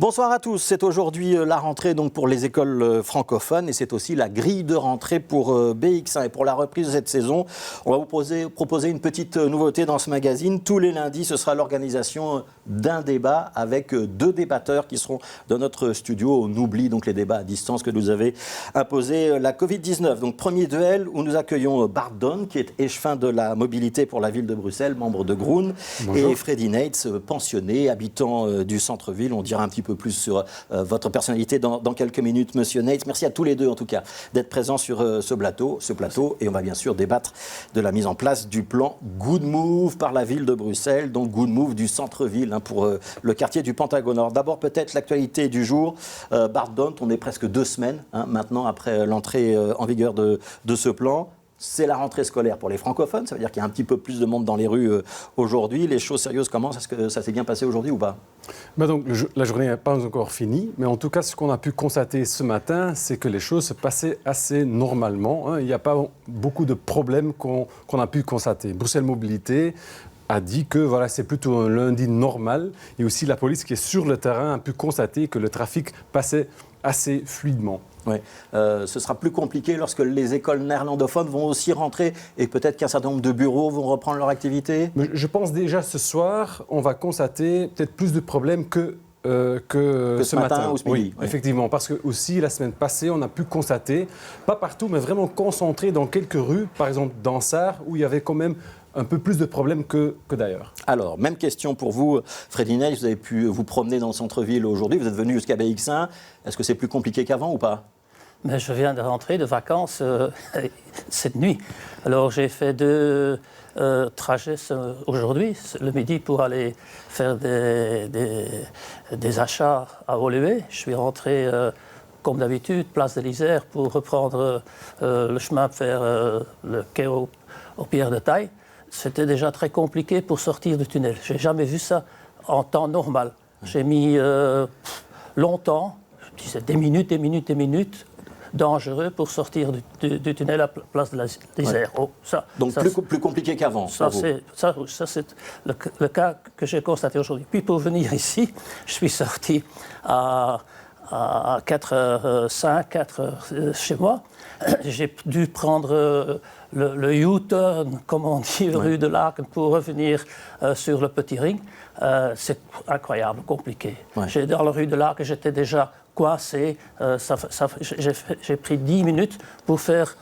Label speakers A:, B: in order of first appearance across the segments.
A: Bonsoir à tous, c'est aujourd'hui la rentrée donc pour les écoles francophones et c'est aussi la grille de rentrée pour BX1. Et pour la reprise de cette saison, on va vous proposer une petite nouveauté dans ce magazine. Tous les lundis, ce sera l'organisation d'un débat avec deux débatteurs qui seront dans notre studio. On oublie donc les débats à distance que nous avait imposé la Covid-19. Donc premier duel où nous accueillons Bart Donn qui est échevin de la mobilité pour la ville de Bruxelles, membre de Groen. Bonjour. Et Freddy Nates, pensionné, habitant du centre-ville. On dira un petit peu plus sur votre personnalité dans quelques minutes, Monsieur Nates. Merci à tous les deux, en tout cas, d'être présents sur ce plateau. Et on va bien sûr débattre de la mise en place du plan Good Move par la ville de Bruxelles, donc Good Move du centre-ville pour le quartier du Pentagone. Alors d'abord, peut-être l'actualité du jour. Bart Donn, on est presque 2 semaines maintenant après l'entrée en vigueur de ce plan. C'est la rentrée scolaire pour les francophones, ça veut dire qu'il y a un petit peu plus de monde dans les rues aujourd'hui. Les choses sérieuses commencent, est-ce que ça s'est bien passé aujourd'hui ou pas ?
B: Donc, la journée n'est pas encore finie, mais en tout cas, ce qu'on a pu constater ce matin, c'est que les choses se passaient assez normalement. Il n'y a pas beaucoup de problèmes qu'on a pu constater. Bruxelles Mobilité a dit que c'est plutôt un lundi normal. Et aussi, la police qui est sur le terrain a pu constater que le trafic passait assez fluidement.
A: Oui. Ce sera plus compliqué lorsque les écoles néerlandophones vont aussi rentrer et peut-être qu'un certain nombre de bureaux vont reprendre leur activité.
B: Mais je pense déjà ce soir, on va constater peut-être plus de problèmes que ce matin
A: ou ce midi.
B: Oui, effectivement, parce que aussi la semaine passée, on a pu constater, pas partout, mais vraiment concentré dans quelques rues, par exemple dans Sarre, où il y avait quand même un peu plus de problèmes que d'ailleurs.
A: Alors, même question pour vous, Freddy Nates, vous avez pu vous promener dans le centre-ville aujourd'hui, vous êtes venu jusqu'à BX1, est-ce que c'est plus compliqué qu'avant ou pas ?
C: Mais je viens de rentrer de vacances cette nuit. Alors j'ai fait 2 trajets aujourd'hui, le midi, pour aller faire des achats à Woluwe. Je suis rentré comme d'habitude, place de l'Isère, pour reprendre le chemin vers le quai aux Pierres de Taille. C'était déjà très compliqué pour sortir du tunnel. Je n'ai jamais vu ça en temps normal. J'ai mis longtemps, je disais des minutes, dangereux pour sortir du tunnel à place de l'Isère.
A: Ouais. Donc plus compliqué qu'avant.
C: Ça c'est le cas que j'ai constaté aujourd'hui. Puis pour venir ici, je suis sorti à 4h05, 4h chez moi. J'ai dû prendre le U-turn, comme on dit, rue de Laken, pour revenir sur le petit ring. C'est incroyable, compliqué. Ouais. Dans la rue de Laken, j'étais déjà coincé. J'ai pris 10 minutes pour faire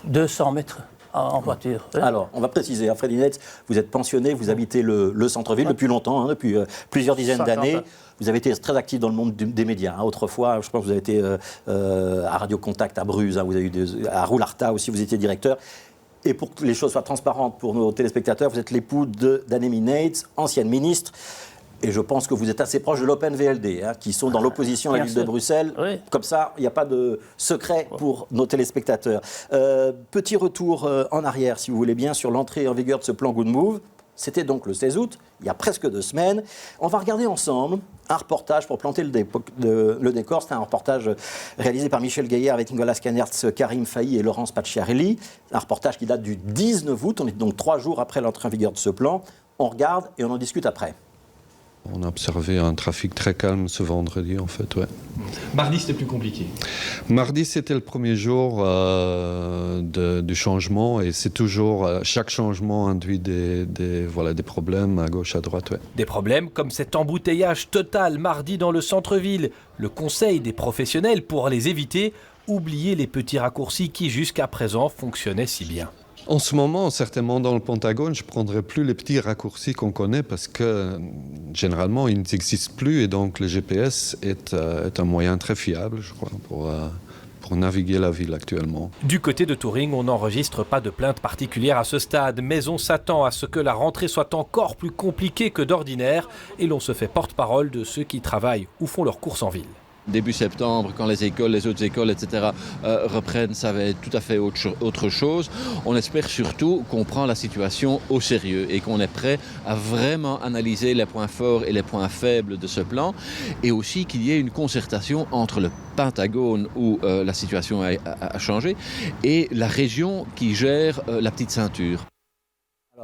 C: 200 mètres en voiture.
A: Alors, on va préciser, Freddy Nates, vous êtes pensionné, vous habitez le centre-ville depuis longtemps, depuis plusieurs dizaines d'années. Vous avez été très actif dans le monde des médias. Autrefois, je pense que vous avez été à Radio Contact à Bruges, vous avez eu à Roularta aussi, vous étiez directeur. Et pour que les choses soient transparentes pour nos téléspectateurs, vous êtes l'époux d'Annemie Nates, ancienne ministre. Et je pense que vous êtes assez proche de l'Open VLD, qui sont dans l'opposition à la ville de Bruxelles. Oui. Comme ça, il n'y a pas de secret pour nos téléspectateurs. Petit retour en arrière, si vous voulez bien, sur l'entrée en vigueur de ce plan Good Move. C'était donc le 16 août, il y a presque 2 semaines. On va regarder ensemble un reportage pour planter le décor. C'est un reportage réalisé par Michel Gaillard avec Nicolas Canertz, Karim Failly et Laurence Pacciarelli. Un reportage qui date du 19 août. On est donc 3 jours après l'entrée en vigueur de ce plan. On regarde et on en discute après.
D: On a observé un trafic très calme ce vendredi, en fait, ouais.
E: Mardi, c'était plus compliqué.
D: Mardi, c'était le premier jour du changement et c'est toujours... chaque changement induit des problèmes à gauche, à droite, ouais.
E: Des problèmes comme cet embouteillage total mardi dans le centre-ville. Le conseil des professionnels pour les éviter, oublier les petits raccourcis qui, jusqu'à présent, fonctionnaient si bien.
D: En ce moment, certainement dans le Pentagone, je ne prendrai plus les petits raccourcis qu'on connaît parce que généralement, ils n'existent plus et donc le GPS est un moyen très fiable, je crois, pour naviguer la ville actuellement.
E: Du côté de Touring, on n'enregistre pas de plainte particulière à ce stade, mais on s'attend à ce que la rentrée soit encore plus compliquée que d'ordinaire et l'on se fait porte-parole de ceux qui travaillent ou font leurs courses en ville.
F: Début septembre, quand les autres écoles, etc. reprennent, ça va être tout à fait autre chose. On espère surtout qu'on prend la situation au sérieux et qu'on est prêt à vraiment analyser les points forts et les points faibles de ce plan et aussi qu'il y ait une concertation entre le Pentagone où la situation a changé et la région qui gère la petite ceinture.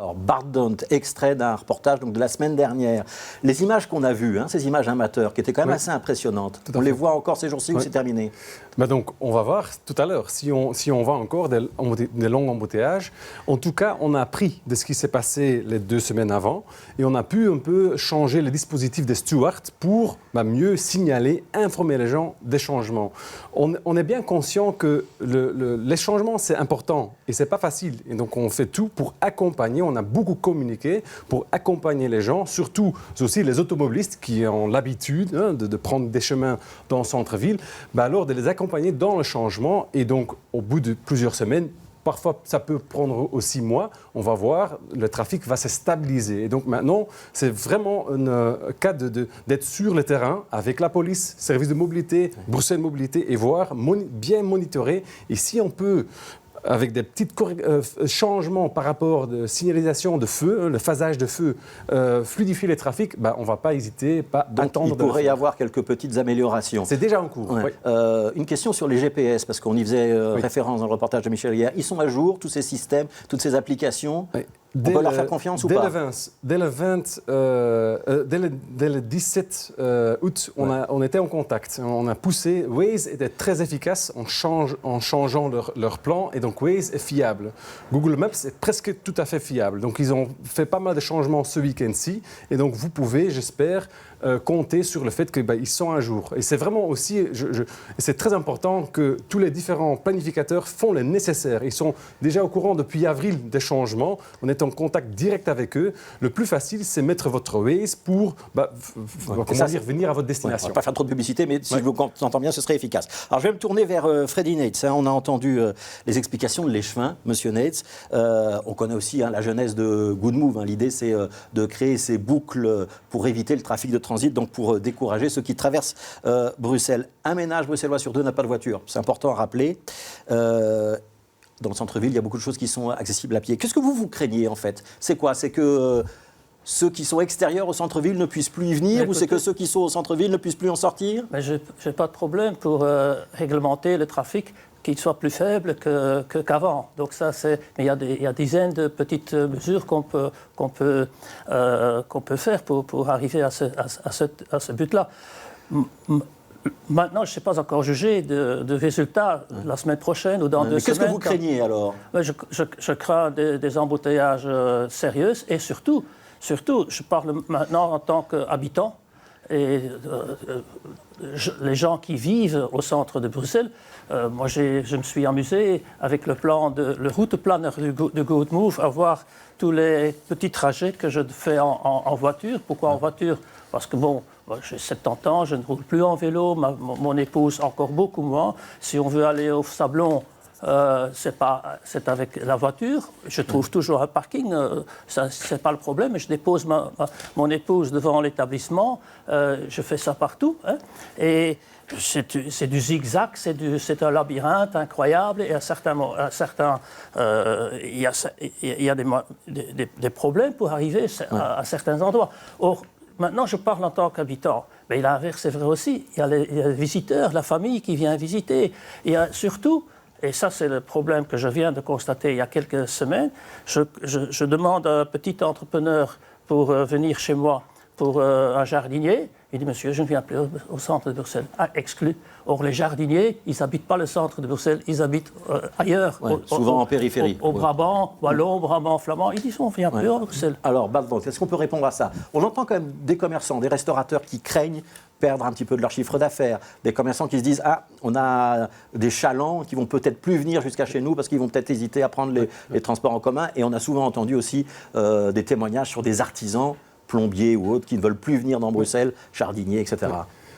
A: Alors, Bart Dont, extrait d'un reportage donc, de la semaine dernière. Les images qu'on a vues, ces images amateurs, qui étaient quand même assez impressionnantes, on les voit encore ces jours-ci ou c'est terminé?
B: Donc, on va voir tout à l'heure si on voit encore des longs embouteillages. En tout cas, on a appris de ce qui s'est passé les 2 semaines avant et on a pu un peu changer le dispositif des stewards pour mieux signaler, informer les gens des changements. On est bien conscient que les changements, c'est important et c'est pas facile. Et donc, on fait tout pour accompagner. On a beaucoup communiqué pour accompagner les gens, surtout aussi les automobilistes qui ont l'habitude de prendre des chemins dans le centre-ville, alors de les accompagner dans le changement. Et donc, au bout de plusieurs semaines, parfois ça peut prendre aussi mois, on va voir, le trafic va se stabiliser. Et donc maintenant, c'est vraiment un cas d'être sur le terrain avec la police, service de mobilité, Bruxelles Mobilité, et voir, bien monitorer. Et si on peut, avec des petits changements par rapport de signalisation de feu, le phasage de feu, fluidifier les trafics, on ne va pas hésiter, pas attendre.
A: Il pourrait y avoir quelques petites améliorations.
B: C'est déjà en cours.
A: Ouais.
B: Oui.
A: Une question sur les GPS, parce qu'on y faisait référence dans le reportage de Michel hier. Ils sont à jour, tous ces systèmes, toutes ces applications?
B: Oui.
A: On peut leur faire confiance ou pas?
B: Dès le 17 août, on était en contact. On a poussé. Waze était très efficace en changeant leur plan. Et donc, Waze est fiable. Google Maps est presque tout à fait fiable. Donc, ils ont fait pas mal de changements ce week-end-ci. Et donc, vous pouvez, j'espère, compter sur le fait qu'ils sont à jour. Et c'est vraiment aussi, c'est très important que tous les différents planificateurs font le nécessaire. Ils sont déjà au courant depuis avril des changements. On est en contact direct avec eux. Le plus facile, c'est mettre votre Waze pour venir à votre destination.
A: On ne va pas faire trop de publicité, mais si je vous entends bien, ce serait efficace. Alors, je vais me tourner vers Freddy Nates. On a entendu les explications de l'échevin, Monsieur Nates. On connaît aussi la genèse de Good Move. L'idée, c'est de créer ces boucles pour éviter le trafic de transit, donc pour décourager ceux qui traversent Bruxelles. Un ménage bruxellois sur 2 n'a pas de voiture. C'est important à rappeler. Dans le centre-ville, il y a beaucoup de choses qui sont accessibles à pied. Qu'est-ce que vous craignez, en fait? C'est quoi? C'est que ceux qui sont extérieurs au centre-ville ne puissent plus y venir, ou c'est que ceux qui sont au centre-ville ne puissent plus en sortir?
C: Je n'ai pas de problème pour réglementer le trafic, qu'il soit plus faible qu'avant. Donc ça, mais il y a dizaines de petites mesures qu'on peut faire pour arriver à ce but-là. Maintenant, je ne sais pas encore juger de résultats la semaine prochaine ou dans 2 semaines.
A: Qu'est-ce que vous craignez alors?
C: Je crains des embouteillages sérieux et surtout, je parle maintenant en tant qu'habitant. Et les gens qui vivent au centre de Bruxelles, moi je me suis amusé avec le route planner de Good Move à voir tous les petits trajets que je fais en voiture. Pourquoi en voiture? Parce que j'ai 70 ans, je ne roule plus en vélo, mon épouse encore beaucoup moins. Si on veut aller au Sablon, c'est avec la voiture. Je trouve toujours un parking, c'est pas le problème. Je dépose mon épouse devant l'établissement. Je fais ça partout. Et c'est du zigzag, c'est un labyrinthe incroyable. Et il y a des problèmes pour arriver à certains endroits. Or, maintenant, je parle en tant qu'habitant. Mais l'inverse est vrai aussi. Il y a les visiteurs, la famille qui vient visiter. Il y a surtout, et ça c'est le problème que je viens de constater il y a quelques semaines, je demande à un petit entrepreneur pour venir chez moi pour un jardinier. Il dit, monsieur, je ne viens plus au centre de Bruxelles. Exclu. Or, les jardiniers, ils n'habitent pas le centre de Bruxelles, ils habitent ailleurs.
A: Souvent en périphérie.
C: Au Brabant, Wallon, Brabant, Flamand. Ils disent, on ne vient plus à Bruxelles.
A: Alors, est-ce qu'on peut répondre à ça? On entend quand même des commerçants, des restaurateurs qui craignent perdre un petit peu de leur chiffre d'affaires, des commerçants qui se disent, on a des chalands qui vont peut-être plus venir jusqu'à chez nous parce qu'ils vont peut-être hésiter à prendre les transports en commun. Et on a souvent entendu aussi des témoignages sur des artisans, plombiers ou autres, qui ne veulent plus venir dans Bruxelles, jardiniers, etc.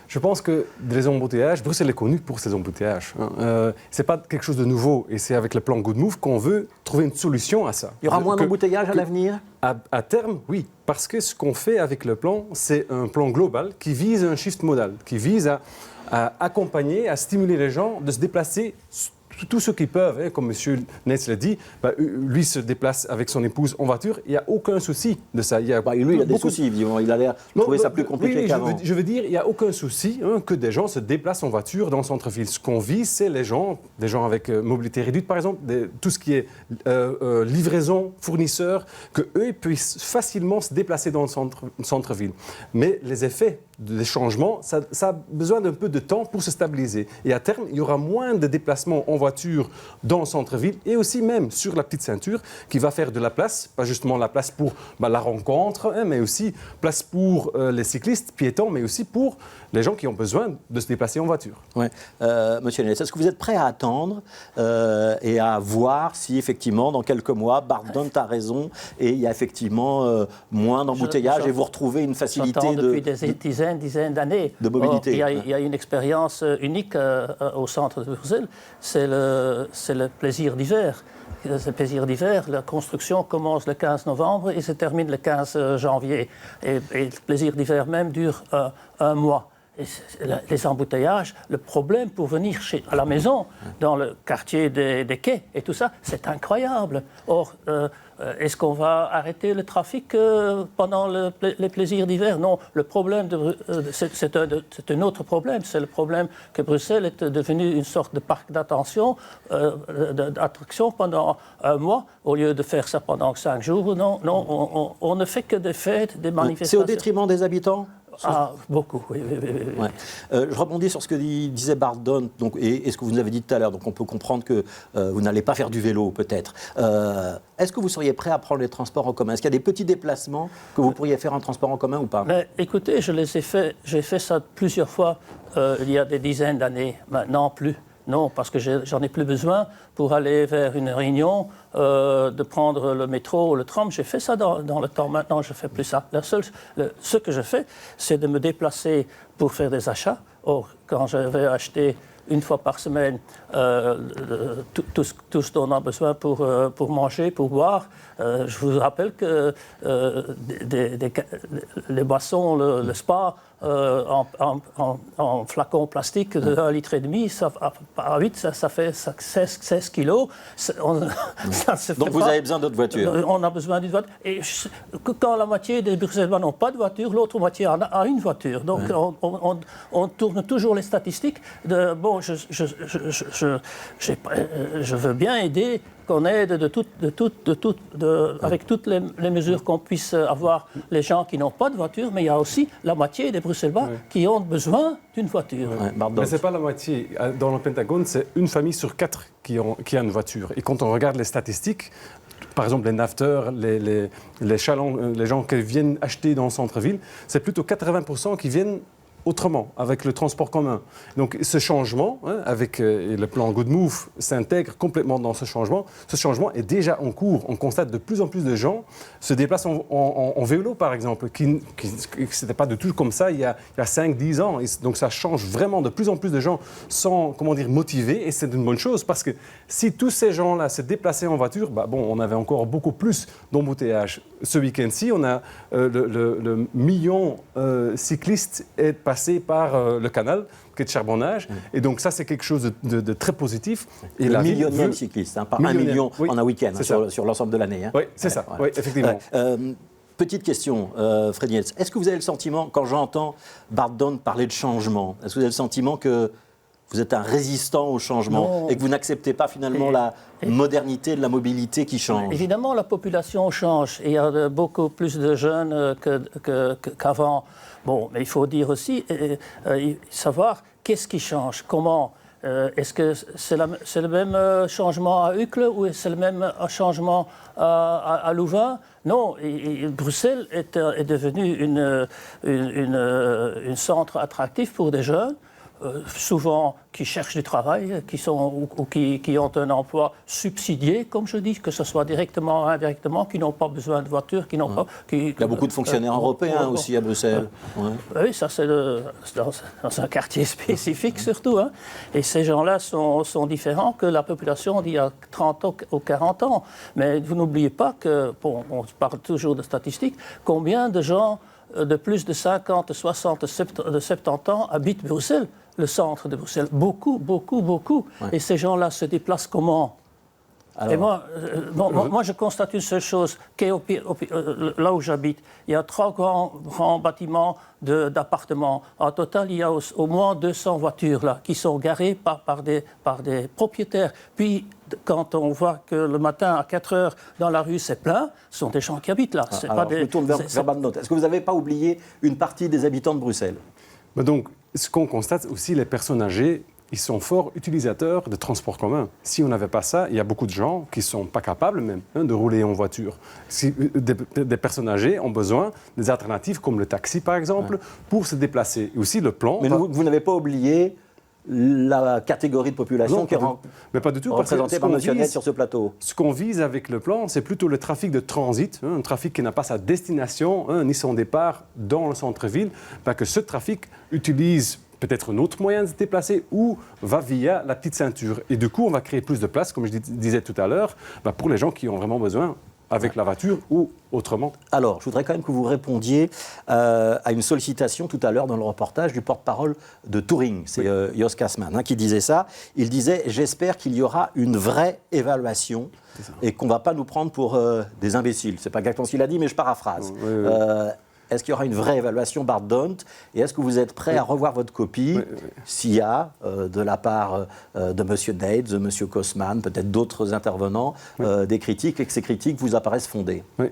B: Je pense que les embouteillages, Bruxelles est connue pour ses embouteillages. Ce n'est pas quelque chose de nouveau et c'est avec le plan Good Move qu'on veut trouver une solution à ça.
A: Il y aura moins d'embouteillages à l'avenir?
B: À terme, oui. Parce que ce qu'on fait avec le plan, c'est un plan global qui vise un shift modal, qui vise à accompagner, à stimuler les gens de se déplacer tous ceux qui peuvent, hein, comme M. Nets l'a dit, lui se déplace avec son épouse en voiture. Il n'y a aucun souci de ça.
A: Lui, il a des soucis, évidemment. Il a l'air de trouver ça plus compliqué qu'avant.
B: Je veux dire, il n'y a aucun souci que des gens se déplacent en voiture dans le centre-ville. Ce qu'on vit, c'est des gens avec mobilité réduite, par exemple, tout ce qui est livraison, fournisseurs, qu'eux puissent facilement se déplacer dans le centre-ville. Mais les effets des changements, ça a besoin d'un peu de temps pour se stabiliser. Et à terme, il y aura moins de déplacements en voiture dans le centre-ville et aussi même sur la petite ceinture qui va faire de la place, pas justement la place pour la rencontre, mais aussi place pour les cyclistes, piétons, mais aussi pour les gens qui ont besoin de se déplacer en voiture.
A: Ouais. Monsieur Nets, est-ce que vous êtes prêt à attendre et à voir si effectivement, dans quelques mois, Bart Dunn a raison et il y a effectivement moins d'embouteillages et vous retrouvez une facilité
C: depuis des dizaines d'années.
A: De mobilité.
C: Il y a une expérience unique au centre de Bruxelles, c'est le plaisir d'hiver. Le plaisir d'hiver, la construction commence le 15 novembre et se termine le 15 janvier. Et le plaisir d'hiver même dure un mois. Et les embouteillages, le problème pour venir à la maison, dans le quartier des quais et tout ça, c'est incroyable. Or, est-ce qu'on va arrêter le trafic pendant les plaisirs d'hiver? Non, le problème, c'est un autre problème. C'est le problème que Bruxelles est devenue une sorte de parc d'attraction pendant un mois, au lieu de faire ça pendant 5 jours. Non, on ne fait que des fêtes, des manifestations.
A: C'est au détriment des habitants?
C: Beaucoup, oui.
A: Ouais. Je rebondis sur ce que disait Bart Dunn et ce que vous nous avez dit tout à l'heure. Donc on peut comprendre que vous n'allez pas faire du vélo, peut-être. Est-ce que vous seriez prêt à prendre les transports en commun? Est-ce qu'il y a des petits déplacements que vous pourriez faire en transport en commun ou pas?
C: Mais, écoutez, j'ai fait ça plusieurs fois il y a des dizaines d'années. Maintenant, plus. Non, parce que j'en ai plus besoin pour aller vers une réunion, de prendre le métro ou le tram. J'ai fait ça dans le temps. Maintenant, je ne fais plus ça. Ce que je fais, c'est de me déplacer pour faire des achats. Or, quand je vais acheter une fois par semaine tout ce dont on a besoin pour manger, pour boire, je vous rappelle que les boissons, le spa, en flacon plastique de 1,5 litre, à 8, ça fait 16 kilos.
A: Donc vous avez besoin d'autres voitures?
C: On a besoin d'une voiture. Et quand la moitié des Bruxellois n'ont pas de voiture, l'autre moitié a une voiture. Donc on tourne toujours les statistiques. Je veux bien aider, qu'on aide avec toutes les mesures qu'on puisse avoir les gens qui n'ont pas de voiture, mais il y a aussi la moitié des Bruxellois qui ont besoin d'une voiture.
B: Mais ce n'est pas la moitié. Dans le Pentagone, c'est une famille sur 4 qui a une voiture. Et quand on regarde les statistiques, par exemple les nafteurs, les gens qui viennent acheter dans le centre-ville, c'est plutôt 80% qui viennent autrement, avec le transport commun. Donc ce changement, avec le plan Good Move, s'intègre complètement dans ce changement. Ce changement est déjà en cours. On constate de plus en plus de gens se déplacent en vélo, par exemple, qui n'était pas du tout comme ça il y a 5-10 ans. Et donc ça change vraiment. De plus en plus de gens sont, motivés, et c'est une bonne chose, parce que si tous ces gens-là se déplaçaient en voiture, on avait encore beaucoup plus d'embouteillages. Ce week-end-ci, on a le million cyclistes est passé par le canal, qui est de charbonnage. Et donc ça, c'est quelque chose de très positif. Et
A: le millionième cycliste, par 1 million en un week-end, sur l'ensemble de l'année.
B: Oui, c'est ça, oui, effectivement.
A: Petite question, Fred Niels. Est-ce que vous avez le sentiment, quand j'entends Bart Dunn parler de changement, est-ce que vous avez le sentiment que vous êtes un résistant au changement et que vous n'acceptez pas finalement la modernité de la mobilité qui change?
C: Évidemment, la population change. Il y a beaucoup plus de jeunes qu'avant. Bon, mais il faut dire aussi, savoir qu'est-ce qui change, comment. Est-ce que c'est le même changement à Uccle ou c'est le même changement à Louvain? Non, Bruxelles est devenu un centre attractif pour des jeunes, souvent qui cherchent du travail, qui ont un emploi subsidié, comme je dis, que ce soit directement ou indirectement, qui n'ont pas besoin de voiture, qui n'ont pas...
A: Il y a beaucoup de fonctionnaires européens aussi à Bruxelles.
C: Oui, ça c'est dans un quartier spécifique surtout. Et ces gens-là sont différents que la population d'il y a 30 ou 40 ans. Mais vous n'oubliez pas que, on parle toujours de statistiques, combien de gens de plus de 50, 60, de 70 ans habitent Bruxelles. le centre de Bruxelles. Beaucoup.
A: Ouais.
C: Et ces gens-là se déplacent comment?
A: Alors,
C: Et moi, je constate une seule chose, là où j'habite, il y a 3 grands bâtiments d'appartements. En total, il y a au moins 200 voitures là, qui sont garées par des propriétaires. Puis, quand on voit que le matin, à 4 heures, dans la rue, c'est plein, ce sont des gens qui habitent là.
A: alors, je me tourne vers Badenote. Est-ce que vous n'avez pas oublié une partie des habitants de Bruxelles?
B: Donc, ce qu'on constate aussi, les personnes âgées, ils sont forts utilisateurs de transports communs. Si on n'avait pas ça, il y a beaucoup de gens qui ne sont pas capables même de rouler en voiture. Des personnes âgées ont besoin des alternatives comme le taxi, par exemple, pour se déplacer. Et aussi le plan...
A: Mais vous n'avez pas oublié la catégorie de population qui est
B: mais pas du tout,
A: représentée par M. Ned sur ce plateau.
B: Ce qu'on vise avec le plan, c'est plutôt le trafic de transit, un trafic qui n'a pas sa destination ni son départ dans le centre-ville, que ce trafic utilise peut-être un autre moyen de se déplacer ou va via la petite ceinture. Et du coup, on va créer plus de place, comme je disais tout à l'heure, pour les gens qui ont vraiment besoin avec la voiture ou autrement.
A: Alors, je voudrais quand même que vous répondiez à une sollicitation tout à l'heure dans le reportage du porte-parole de Touring, c'est Jos Kasman, qui disait ça. Il disait « J'espère qu'il y aura une vraie évaluation et qu'on ne va pas nous prendre pour des imbéciles ». Ce n'est pas exactement ce qu'il a dit, mais je paraphrase. Est-ce qu'il y aura une vraie évaluation Bart Dont? Et est-ce que vous êtes prêt à revoir votre copie s'il y a, de la part de M. Ned, de M. Kosman, peut-être d'autres intervenants, des critiques et que ces critiques vous apparaissent fondées?
B: Oui.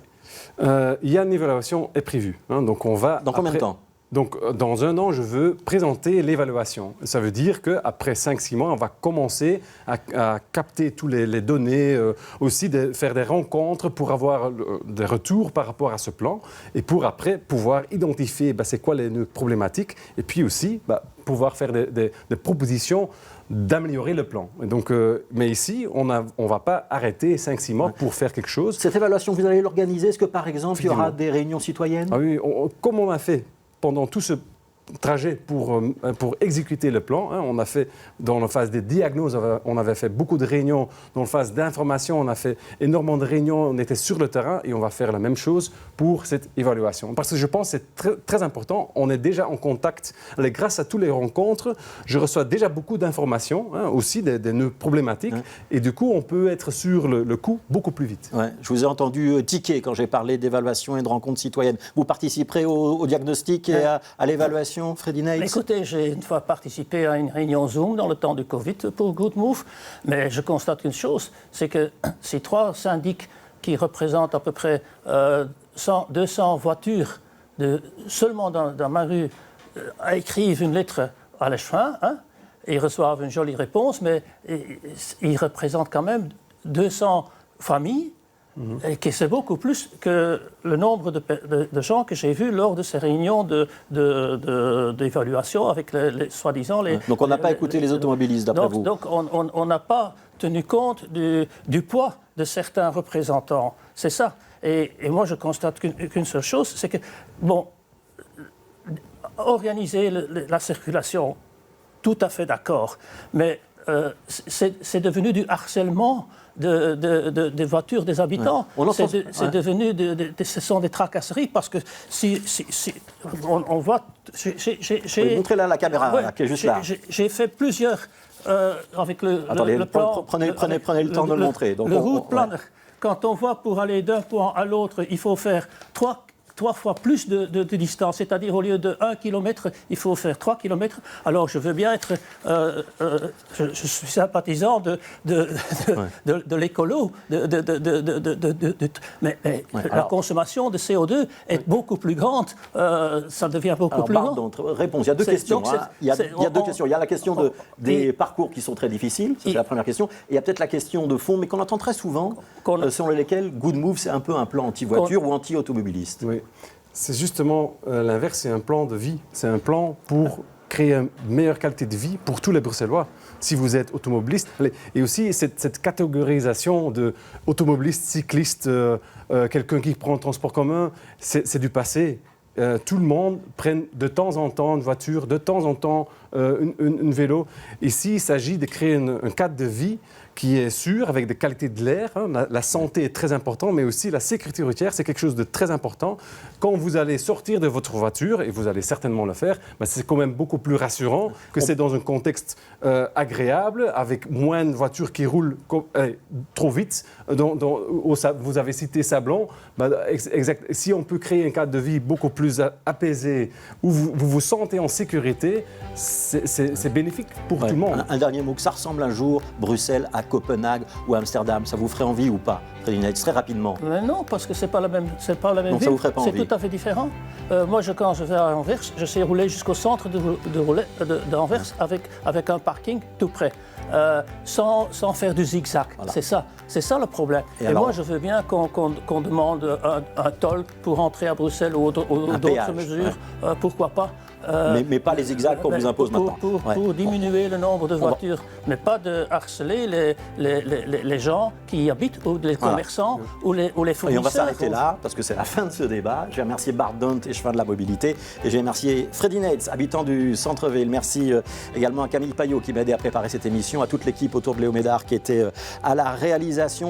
B: Il y a une évaluation est prévue. Donc on va
A: dans combien de temps?
B: Donc, dans 1 an, je veux présenter l'évaluation. Ça veut dire qu'après 5-6 mois, on va commencer à capter toutes les données, aussi faire des rencontres pour avoir des retours par rapport à ce plan et pour après pouvoir identifier c'est quoi les problématiques et puis aussi pouvoir faire des propositions d'améliorer le plan. Et donc, mais ici, on ne va pas arrêter 5-6 mois pour faire quelque chose.
A: Cette évaluation, vous allez l'organiser? Est-ce que, par exemple, il y aura des réunions citoyennes?
B: Ah oui, comme on a fait pendant tout ce trajet pour exécuter le plan. On a fait, dans la phase des diagnoses, on avait fait beaucoup de réunions. Dans la phase d'information, on a fait énormément de réunions. On était sur le terrain et on va faire la même chose pour cette évaluation. Parce que je pense que c'est très, très important. On est déjà en contact. Grâce à toutes les rencontres, je reçois déjà beaucoup d'informations, aussi des problématiques. Et du coup, on peut être sur le coup beaucoup plus vite.
A: Ouais. Je vous ai entendu tiquer quand j'ai parlé d'évaluation et de rencontres citoyennes. Vous participerez au diagnostic et à l'évaluation? Freddy Nates?
C: Écoutez, j'ai une fois participé à une réunion Zoom dans le temps du Covid pour Good Move, mais je constate une chose, c'est que ces 3 syndics qui représentent à peu près 200 voitures seulement dans ma rue écrivent une lettre à l'échevin, et ils reçoivent une jolie réponse, mais ils représentent quand même 200 familles. Et que c'est beaucoup plus que le nombre de gens que j'ai vus lors de ces réunions d'évaluation avec soi-disant les...
A: Donc on n'a pas écouté les automobilistes, d'après vous?
C: Donc on n'a pas tenu compte du poids de certains représentants. C'est ça. Et moi, je constate qu'une seule chose, c'est que, organiser la circulation, tout à fait d'accord, mais c'est devenu du harcèlement des voitures des habitants. C'est devenu, ce sont des tracasseries parce que si on voit...
A: Montrez là la caméra, qui est juste là.
C: J'ai fait plusieurs avec le plan...
A: Prenez le temps de le montrer. Donc
C: le route planner. Quand on voit pour aller d'un point à l'autre, il faut faire 3 fois plus de distance, c'est-à-dire au lieu de 1 km, il faut faire 3 km. Alors je veux bien être, je suis sympathisant de l'écolo, mais la consommation de CO2 est beaucoup plus grande, ça devient beaucoup plus grand.
A: Réponse, il y a 2 questions. Il y a 2 questions. Il y a la question des parcours qui sont très difficiles, c'est la première question. Et il y a peut-être la question de fond, mais qu'on entend très souvent, selon lesquelles Good Move, c'est un peu un plan anti-voiture ou anti-automobiliste.
B: Oui. C'est justement l'inverse, c'est un plan de vie. C'est un plan pour créer une meilleure qualité de vie pour tous les Bruxellois. Si vous êtes automobiliste, et aussi cette catégorisation d'automobiliste, cycliste, quelqu'un qui prend le transport commun, c'est du passé. Tout le monde prenne de temps en temps une voiture, de temps en temps une vélo. Ici, il s'agit de créer un cadre de vie qui est sûr, avec des qualités de l'air. La santé est très importante, mais aussi la sécurité routière, c'est quelque chose de très important. Quand vous allez sortir de votre voiture, et vous allez certainement le faire, c'est quand même beaucoup plus rassurant que c'est dans un contexte agréable, avec moins de voitures qui roulent trop vite. Vous avez cité Sablon. Si on peut créer un cadre de vie beaucoup plus apaisé, où vous vous sentez en sécurité, c'est bénéfique pour tout le monde.
A: Un dernier mot, que ça ressemble un jour Bruxelles à Copenhague ou à Amsterdam, ça vous ferait envie ou pas, Freddy Neitz, très rapidement?
C: Mais non, parce que c'est pas la même
A: Donc
C: ville.
A: ça vous ferait pas envie?
C: C'est tout à fait différent. Moi, quand je vais à Anvers, je sais rouler jusqu'au centre d'Anvers avec un parking tout près, sans faire du zigzag.
A: Voilà.
C: C'est ça le problème. Et
A: alors,
C: moi, je veux bien qu'on demande un toll pour entrer à Bruxelles ou d'autres mesures. Pourquoi pas?
A: Mais pas les zigzags qu'on vous impose maintenant.
C: Pour diminuer le nombre de voitures, mais pas de harceler les gens qui y habitent, ou les commerçants, ou les fournisseurs.
A: Et on va s'arrêter là, parce que c'est la fin de ce débat. Je vais remercier Bart Dont, échevin de la mobilité, et je vais remercier Freddy Neitz, habitant du centre-ville. Merci également à Camille Payot qui m'a aidé à préparer cette émission, à toute l'équipe autour de Léo Médard qui était à la réalisation.